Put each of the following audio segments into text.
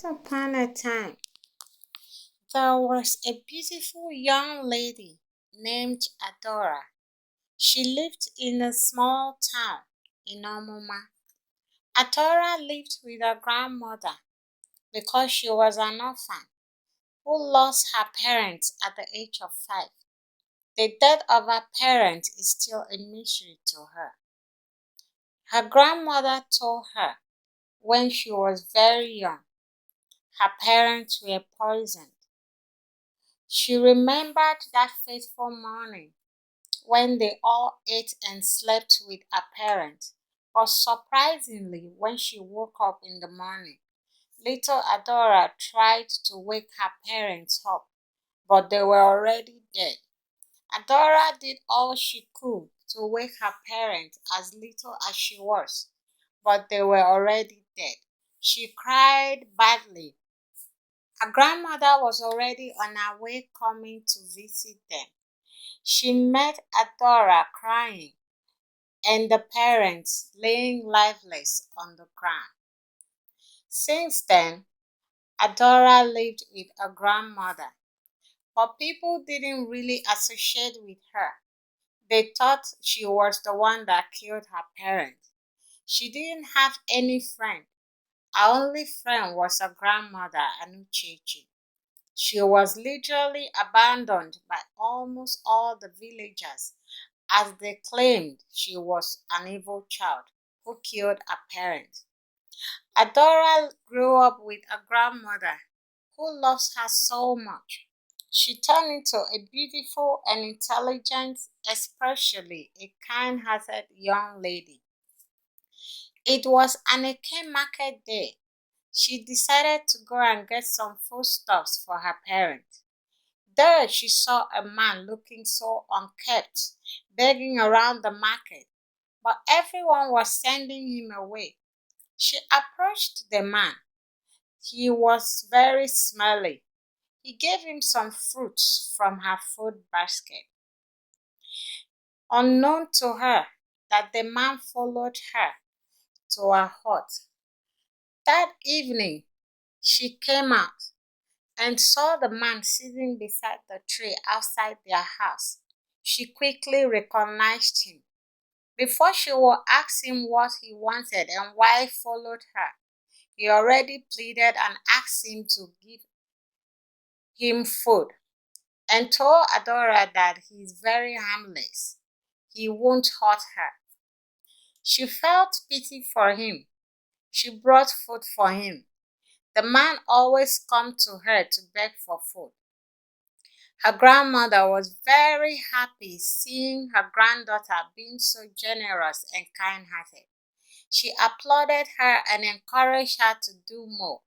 Upon a time, there was a beautiful young lady named Adora. She lived in a small town in Omuma. Adora lived with her grandmother because she was an orphan who lost her parents at the age of 5. The death of her parents is still a mystery to her. Her grandmother told her when she was very young, her parents were poisoned. She remembered that fateful morning when they all ate and slept with her parents. But surprisingly, when she woke up in the morning, little Adora tried to wake her parents up, but they were already dead. Adora did all she could to wake her parents, as little as she was, but they were already dead. She cried badly. Her grandmother was already on her way coming to visit them. She met Adora crying and the parents laying lifeless on the ground. Since then, Adora lived with her grandmother, but people didn't really associate with her. They thought she was the one that killed her parents. She didn't have any friend. Her only friend was her grandmother, Anuchechi. She was literally abandoned by almost all the villagers as they claimed she was an evil child who killed her parents. Adora grew up with a grandmother who loves her so much. She turned into a beautiful and intelligent, especially a kind-hearted young lady. It was an Eke market day. She decided to go and get some foodstuffs for her parents. There she saw a man looking so unkempt, begging around the market, but everyone was sending him away. She approached the man. He was very smelly. He gave him some fruits from her food basket. Unknown to her that the man followed her to her hut. That evening, she came out and saw the man sitting beside the tree outside their house. She quickly recognized him. Before she would ask him what he wanted and why he followed her, he already pleaded and asked him to give him food and told Adora that he is very harmless. He won't hurt her. She felt pity for him. She brought food for him. The man always come to her to beg for food. Her grandmother was very happy seeing her granddaughter being so generous and kind-hearted. She applauded her and encouraged her to do more.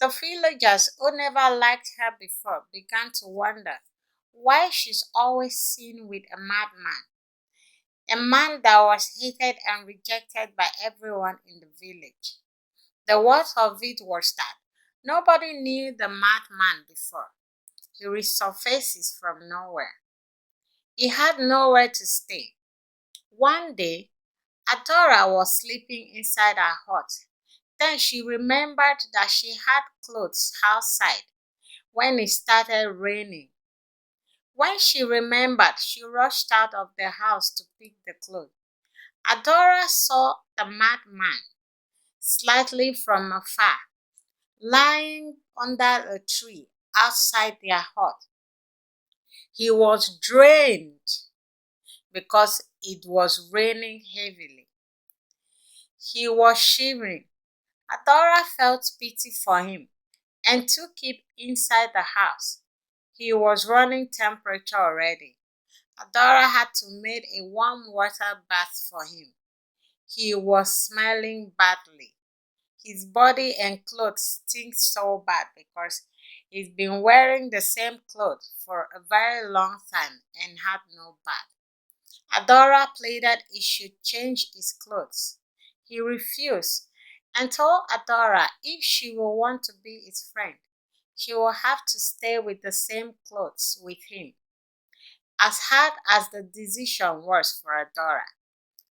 The villagers who never liked her before began to wonder why she's always seen with a madman, a man that was hated and rejected by everyone in the village. The worst of it was that nobody knew the madman before. He resurfaces from nowhere. He had nowhere to stay. One day, Adora was sleeping inside her hut. Then she remembered that she had clothes outside when it started raining. When she remembered, she rushed out of the house to pick the clothes. Adora saw the madman slightly from afar, lying under a tree outside their hut. He was drained because it was raining heavily. He was shivering. Adora felt pity for him and took him inside the house. He was running temperature already. Adora had to make a warm water bath for him. He was smelling badly. His body and clothes stink so bad because he's been wearing the same clothes for a very long time and had no bath. Adora pleaded he should change his clothes. He refused and told Adora if she will want to be his friend, she will have to stay with the same clothes with him. As hard as the decision was for Adora,